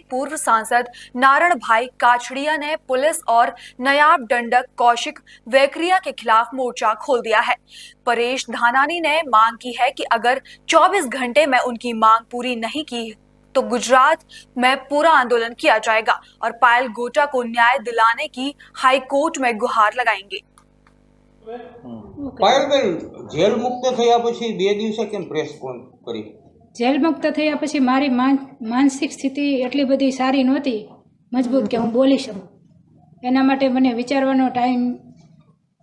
पूर्व सांसद नारणभाई काछड़िया ने पुलिस और नायब दंडक कौशिक वेकरिया के खिलाफ मोर्चा खोल दिया है। परेश धानानी ने मांग की है कि अगर 24 घंटे में उनकी मांग पूरी नहीं की तो गुजरात में पूरा आंदोलन किया जाएगा और पायल गोटा को न्याय दिलाने की हाई कोर्ट में गुहार लगाएंगे। પાયલબેન જેલ મુક્ત થયા પછી 2 દિવસે કેમ પ્રેસ કોન કરી? જેલ મુક્ત થયા પછી મારી માનસિક સ્થિતિ એટલી બધી સારી નહોતી મજબૂત કે હું બોલી શકું, એના માટે મને વિચારવાનો ટાઈમ,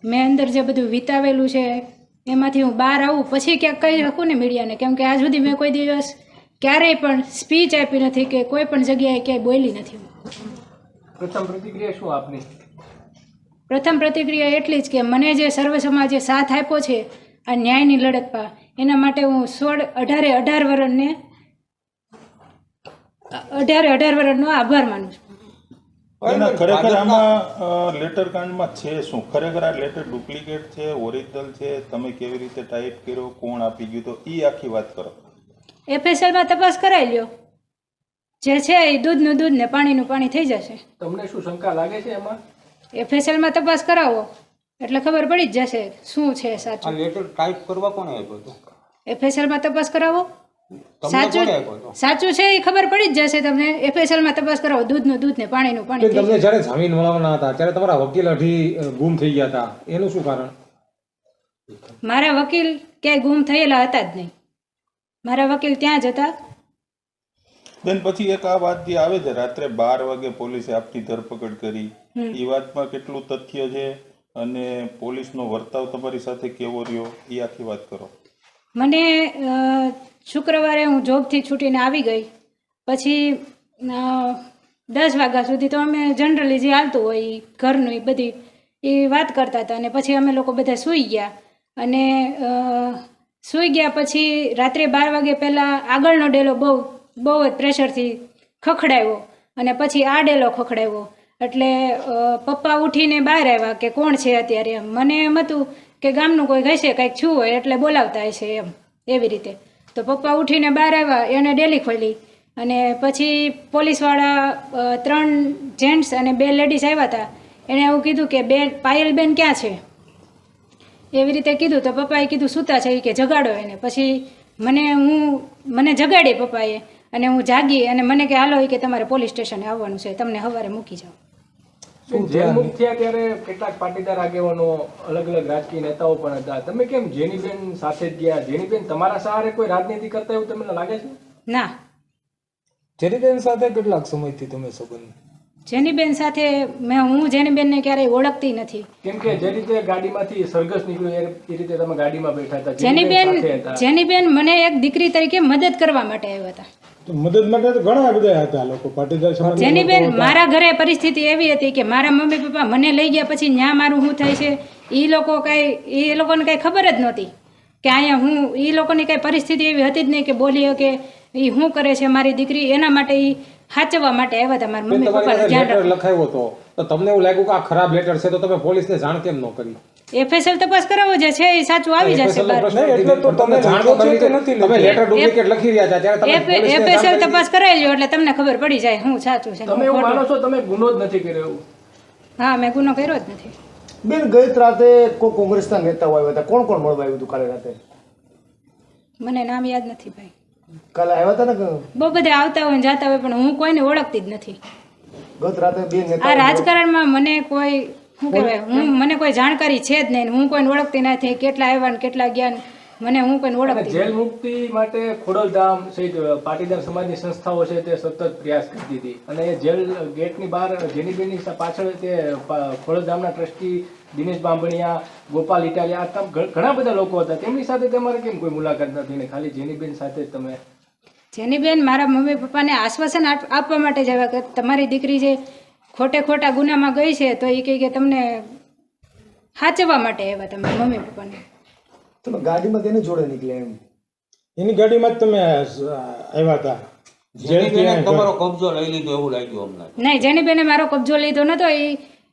મેં અંદર જે બધું વિતાવેલું છે એમાંથી હું બહાર આવું પછી ક્યાંક કહી શકું ને મીડિયાને, કેમ કે આજ સુધી મેં કોઈ દિવસ ક્યારેય પણ સ્પીચ આપી નથી કે કોઈ પણ જગ્યાએ ક્યાંય બોલી નથી. પ્રથમ પ્રતિક્રિયા શું આપની? પ્રથમ પ્રતિક્રિયા એટલી જ કે મને જે સર્વ સમાજે સાથ આપ્યો છે આ ન્યાયની લડતમાં, એના માટે હું 18 વર્ષનો આભાર માનું છું. ખરેખર આમાં લેટર કાંડમાં છે શું? ખરેખર આ લેટર ડુપ્લિકેટ છે, ઓરિજિનલ છે? તમે કેવી રીતે ટાઈપ કર્યો, કોણ આપી ગયું, તો એ આખી વાત કરો. FSLમાં તપાસ કરાવી લ્યો, જે છે એ દૂધનું દૂધ ને પાણીનું પાણી થઈ જશે. તમને શું શંકા લાગે છે એમાં? FSLમાં તપાસ કરાવો એટલે ખબર પડી જ જશે શું છે આ સાચું. લેટર ટાઈપ કરવા કોણે આપ્યો હતો? FSLમાં તપાસ કરાવો, તમને સાચું કોણે આપ્યો હતો? સાચું છે એ ખબર પડી જ જશે તમને. FSLમાં તપાસ કરાવો, દૂધનું દૂધ ને પાણીનું પાણી થઈ તમને જશે. જ્યારે જામીન મળવાના હતા ત્યારે તમારા વકીલ અઢી ગુમ થઈ ગયા હતા, એનું શું કારણ? મારા વકીલ ક્યાંય ગુમ થયેલા હતા જ નહીં, મારા વકીલ ત્યાં જ હતા. બેન પછી એક આ વાત જે આવે છે, રાત્રે 12 વાગે પોલીસે આપની ધરપકડ કરી, એ વાતમાં કેટલું તથ્ય છે અને પોલીસનો વર્તાવ તમારી સાથે કેવો રહ્યો, એ આખી વાત કરો. મને શુક્રવારે હું જોબથી છૂટીને આવી ગઈ પછી 10 વાગ્યા સુધી તો અમે જનરલી જે હાલતું હોય ઈ ઘરનું એ બધી એ વાત કરતા હતા, અને પછી અમે લોકો બધા સૂઈ ગયા. અને સૂઈ ગયા પછી રાત્રે 12 વાગે પહેલાં આગળનો ડેલો બહુ જ પ્રેશરથી ખખડાવ્યો અને પછી આ ડેલો ખખડાવ્યો. એટલે પપ્પા ઉઠીને બહાર આવ્યા કે કોણ છે અત્યારે, એમ મને એમ હતું કે ગામનું કોઈ હશે, કંઈક છું હોય એટલે બોલાવતા હશે એમ, એવી રીતે. તો પપ્પા ઉઠીને બહાર આવ્યા, એણે ડેલી ખોલી અને પછી પોલીસવાળા 3 જેન્ટ્સ અને 2 લેડીઝ આવ્યા હતા. એણે એવું કીધું કે પાયલબેન ક્યાં છે, એવી રીતે કીધું. તો પપ્પાએ કીધું સૂતા છે, કે જગાડો એને. પછી મને જગાડી પપ્પાએ અને હું જાગી અને મને કે હાલો કે તમારે પોલીસ સ્ટેશને આવવાનું છે, તમને સવારે મૂકી જાઓ. જેલ મુક્ત થયા ત્યારે કેટલાક પાટીદાર આગેવાનો, અલગ અલગ રાજકીય નેતાઓ પણ હતા, તમે કેમ જેનીબેન સાથે જ ગયા? જેનીબેન તમારા સહારે કોઈ રાજનીતિ કરતા એવું તમને લાગે છે? ના, જેનીબેન સાથે કેટલાક સમયથી તમે સંબંધ? જેનીબેન સાથે હું જેનીબેનને ક્યારેય ઓળખતી નથી. કેમ કે જે રીતે ગાડીમાંથી સરઘસ નીકળ્યું એ રીતે તમે ગાડીમાં બેઠા હતા, જેનીબેન મને એક દીકરી તરીકે મદદ કરવા માટે આવ્યા હતા. મદદ માટે તો ઘણા બધા હતા લોકો, પાટીદાર સમાજ. જેનીબેન મારા ઘરે પરિસ્થિતિ એવી હતી કે મારા મમ્મી પપ્પા મને લઈ ગયા પછી ન્યા મારું શું થાય છે એ લોકોને કાંઈ ખબર જ નહોતી કે અહીંયા હું, એ લોકોની કાંઈ પરિસ્થિતિ એવી હતી જ નહીં કે બોલી કે એ શું કરે છે મારી દીકરી, એના માટે એ સાચવવા માટે આવ્યા હતા. મારા મમ્મી પપ્પાને ધ્યાન લખાયો હતો તો તમને એવું લાગ્યું કે આ ખરાબ લેટર છે, તો તમે પોલીસને જાણ કેમ ન કરી? FSL તપાસ કરાવો જે છે એ સાચું આવી જશે બહાર. એટલે તો તમને જાણ કરી કે નથી, તમે લેટર ડુપ્લિકેટ લખી રહ્યા હતા ત્યારે તમે FSL તપાસ કરાવી લ્યો એટલે તમને ખબર પડી જાય શું સાચું છે. તમે એવું માનો છો તમે ગુનો જ નથી કર્યો એવું? હા, મેં ગુનો કર્યો જ નથી. બેન, ગઈ રાતે કોઈ કોંગ્રેસના નેતાઓ આવ્યા હતા, કોણ કોણ મળવા આવ્યું હતું કાલે રાતે? મને નામ યાદ નથી ભાઈ. કાલે આવ્યા હતા ને? બહુ બધા આવતા હોય ને જાતા હોય પણ હું કોઈને ઓળખતી જ નથી. ગત રાતે 2 નેતાઓ આ રાજકારણમાં મને કોઈ શું કહેવાય, મને કોઈ જાણકારી છે જ નહીં, હું કોઈને ઓળખતી નથી. કેટલા આવ્યા ને કેટલા ગયા મને હું કોઈને ઓળખતી. જેલ મુક્તિ માટે ખોડલધામ સહિત પાટીદાર સમાજની સંસ્થાઓ છે તે સતત પ્રયાસ કરતી હતી, અને એ જેલ ગેટની બહાર જેનીબેનની પાછળ તે ખોડલધામના ટ્રસ્ટી દિનેશ બાંભણિયા, ગોપાલ ઇટાલિયા, ઘણા બધા લોકો હતા, તેમની સાથે તમારે કેમ કોઈ મુલાકાત નથી ને ખાલી જેનીબેન સાથે તમે? જેનીબેન મારા મમ્મી પપ્પાને આશ્વાસન આપવા માટે જ આવ્યા કે તમારી દીકરી જે ખોટા ગુનામાં ગઈ છે તો એ કહે કે તમને સાચવવા માટે આવ્યા તમારા મમ્મી પપ્પાને. તમે ગાડીમાં તેને જોડે નીકળ્યા એમ? એની ગાડીમાં જ તમે આવ્યા હતા? જેનીબેને તમારો કબજો લઈ લીધો એવું લાગ્યું અમને? નહીં, જેનીબેને મારો કબજો લીધો નતો. એ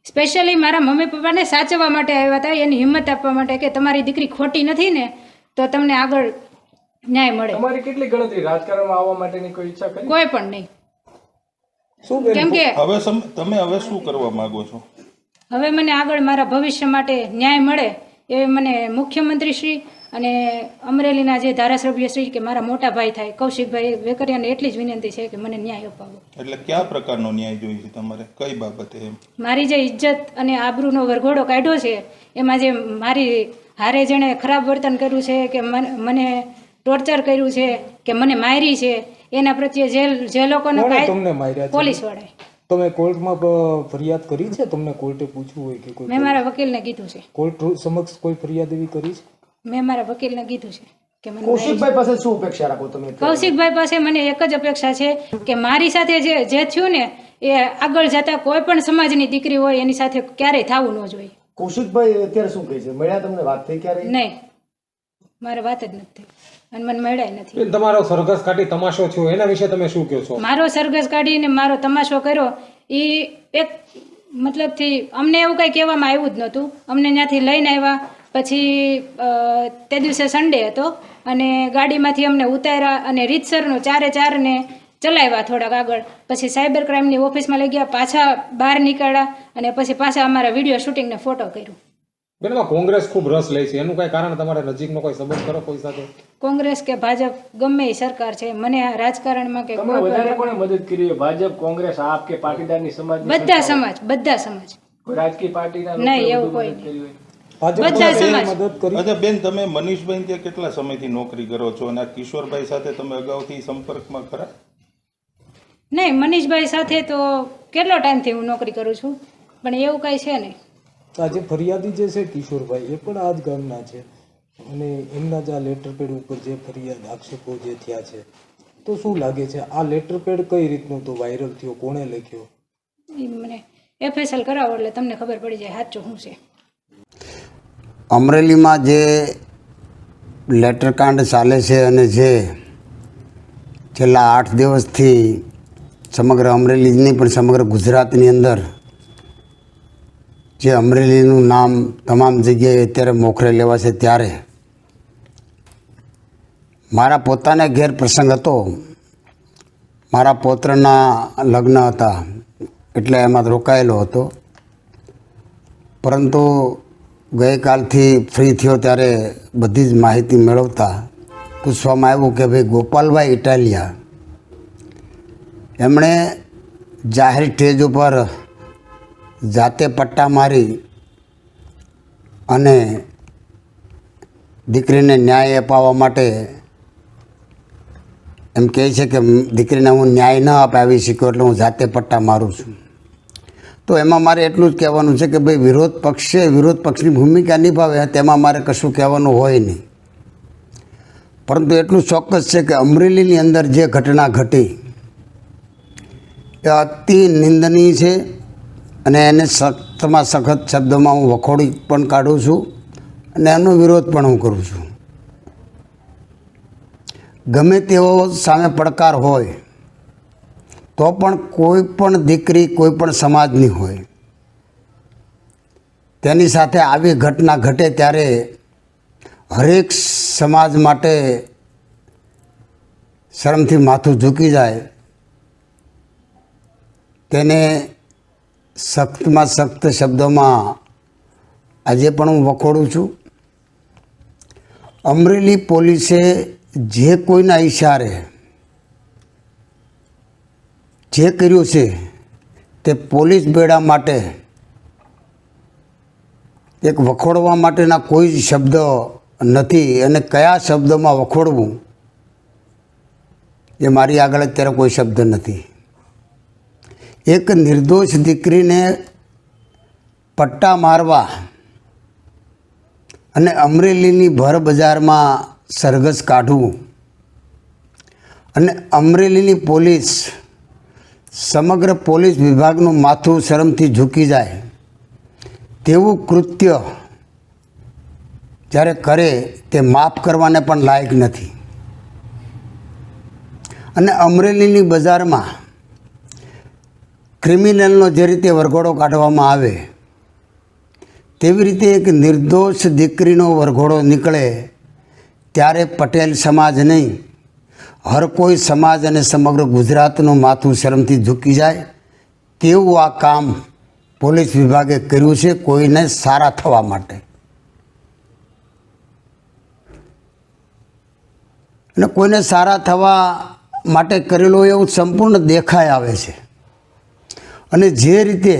સ્પેશિયલી મારા મમ્મી પપ્પાને સાચવવા માટે આવ્યા હતા, એની હિંમત આપવા માટે કે તમારી દીકરી ખોટી નથી ને તો તમને આગળ ન્યાય મળે. તમારી કેટલી ગણતરી રાજકારણમાં આવવા માટેની કોઈ ઈચ્છા કરી? કોઈ પણ નહીં. શું બેન કેમ કે તમે હવે શું કરવા માંગો છો? હવે મને આગળ મારા ભવિષ્ય માટે ન્યાય મળે એ મને મુખ્યમંત્રી શ્રી અને અમરેલીના જે ધારાસભ્ય શ્રી કે મારા મોટા ભાઈ થાય કૌશિકભાઈ વેકરિયાને એટલી જ વિનંતી છે કે મને ન્યાય અપાવો. એટલે કયા પ્રકારનો ન્યાય જોઈએ છે તમારે, કઈ બાબતે એમ? મારી જે ઇજ્જત અને આબરૂનો વરઘોડો કાઢ્યો છે એમાં જે મારી હારે જેણે ખરાબ વર્તન કર્યું છે કે મને ટોર્ચર કર્યું છે કે મને મારી છે એના પ્રત્યે જે લોકોનો તમને માર્યા છે? પોલીસ વાળાએ. તમે કોર્ટમાં ફરિયાદ કરી છે? તમને કોર્ટે પૂછવું હોય કે કોઈ મેં મારા વકીલને કીધું છે. કોર્ટ સમક્ષ કોઈ ફરિયાદ એવી કરી છે? મેં મારા વકીલને કીધું છે કે મને કૌશિકભાઈ પાસે શું અપેક્ષા રાખો તમે? કૌશિકભાઈ પાસે મને એક જ અપેક્ષા છે કે મારી સાથે જે થયું ને એ આગળ જતા કોઈ પણ સમાજની દીકરી હોય એની સાથે ક્યારેય થવું ન જોઈએ. કૌશિકભાઈ અત્યારે શું કહે છે? મળ્યા તમને? વાત થઈ ક્યારે? નહીં, મારે વાત જ નથી અને મને મળ્યા નથી. બેન, તમારો સરઘસ કાઢી તમાશો થયો એના વિશે તમે શું કહો છો? મારો સરઘસ કાઢીને મારો તમાશો કર્યો એ એક મતલબથી અમને એવું કંઈ કહેવામાં આવ્યું જ નહોતું. અમને ત્યાંથી લઈને આવ્યા પછી તે દિવસે સન્ડે હતો અને ગાડીમાંથી અમને ઉતાર્યા અને રીતસરનો 4 ને ચલાવ્યા થોડાક આગળ. પછી સાયબર ક્રાઇમની ઓફિસમાં લઈ ગયા, પાછા બહાર નીકળ્યા અને પછી પાછા અમારા વિડીયો શૂટિંગને ફોટો કર્યું. બેન, એમાં કોંગ્રેસ ખૂબ રસ લે છે, એનું કઈ કારણ તમારે નજીકનો કોઈ સંબંધ કરો કોઈ સાથે? કોંગ્રેસ કે ભાજપ ગમે એ સરકાર છે, મને આ રાજકારણમાં કે તમે વધારે કોને મદદ કરી છે? ભાજપ, કોંગ્રેસ, આપ કે પાટીદારની સમાજ? બધા સમાજ. કોઈ રાજકીય પાર્ટીના નહીં, એવું કોઈ મદદ કરી હોય? બધા સમાજ. મદદ કરી? અચ્છા બેન, તમે મનીષભાઈ ત્યાં કેટલા સમયથી નોકરી કરો છો અને આ કિશોરભાઈ સાથે તમે અગાઉથી સંપર્કમાં ખરા? નહીં, મનીષભાઈ સાથે તો કેટલો ટાઈમથી હું નોકરી કરું છું પણ એવું કાંઈ છે નહીં. આજે ફરિયાદી જે છે કિશોરભાઈ એ પણ આ જ ગામના છે અને એમના જ આ લેટર પેડ ઉપર જે ફરિયાદ આક્ષેપો જે થયા છે, તો શું લાગે છે આ લેટર પેડ કઈ રીતનું તો વાયરલ થયો, કોણે લખ્યો? એ મને FSL કરાવો એટલે તમને ખબર પડી જાય સાચું શું છે. અમરેલીમાં જે લેટરકાંડ ચાલે છે અને જે છેલ્લા 8 દિવસથી સમગ્ર અમરેલી જ નહીં પણ સમગ્ર ગુજરાતની અંદર જે અમરેલીનું નામ તમામ જગ્યાએ અત્યારે મોખરે લેવા છે, ત્યારે મારા પોતાને ઘેર પ્રસંગ હતો. મારા પૌત્રના લગ્ન હતા એટલે એમાં રોકાયેલો હતો, પરંતુ ગઈકાલથી ફ્રી થયો ત્યારે બધી જ માહિતી મેળવતા પૂછવામાં આવ્યું કે ભાઈ ગોપાલભાઈ ઇટાલિયા એમણે જાહેર સ્ટેજ ઉપર જાતે પટ્ટા મારી અને દીકરીને ન્યાય અપાવવા માટે એમ કહે છે કે દીકરીને હું ન્યાય ન અપાવી શક્યો એટલે હું જાતે પટ્ટા મારું છું. તો એમાં મારે એટલું જ કહેવાનું છે કે ભાઈ વિરોધ પક્ષની ભૂમિકા નિભાવે તેમાં મારે કશું કહેવાનું હોય નહીં, પરંતુ એટલું ચોક્કસ છે કે અમરેલીની અંદર જે ઘટના ઘટી એ અતિ નિંદનીય છે અને એને સખ્તમાં સખત શબ્દોમાં હું વખોડી પણ કાઢું છું અને એનો વિરોધ પણ હું કરું છું. ગમે તેવો સામે પડકાર હોય તો પણ કોઈ પણ દીકરી કોઈ પણ સમાજની હોય તેની સાથે આવી ઘટના ઘટે ત્યારે હરેક સમાજ માટે શરમથી માથું ઝૂકી જાય, તેને સખ્તમાં સખ્ત શબ્દોમાં આજે પણ હું વખોડું છું. અમરેલી પોલીસે જે કોઈના ઈશારે જે કર્યું છે તે પોલીસ બેડા માટે એક વખોડવા માટેના કોઈ જ શબ્દ નથી અને કયા શબ્દોમાં વખોડવું એ મારી આગળ અત્યારે કોઈ શબ્દ નથી. એક નિર્દોષ દીકરીને પટ્ટા મારવા અને અમરેલીની ભર બજારમાં સરઘસ કાઢવું અને અમરેલીની પોલીસ સમગ્ર પોલીસ વિભાગનું માથું શરમથી ઝૂકી જાય તેવું કૃત્ય જ્યારે કરે તે માફ કરવાને પણ લાયક નથી. અને અમરેલીની બજારમાં ક્રિમિનલનો જે રીતે વરઘોડો કાઢવામાં આવે તેવી રીતે એક નિર્દોષ દીકરીનો વરઘોડો નીકળે ત્યારે પટેલ સમાજ નહીં, હર કોઈ સમાજ અને સમગ્ર ગુજરાતનું માથું શરમથી ઝૂકી જાય કેવું આ કામ પોલીસ વિભાગે કર્યું છે કોઈને સારા થવા માટે, અને કોઈને સારા થવા માટે કરેલું એવું સંપૂર્ણ દેખાઈ આવે છે. અને જે રીતે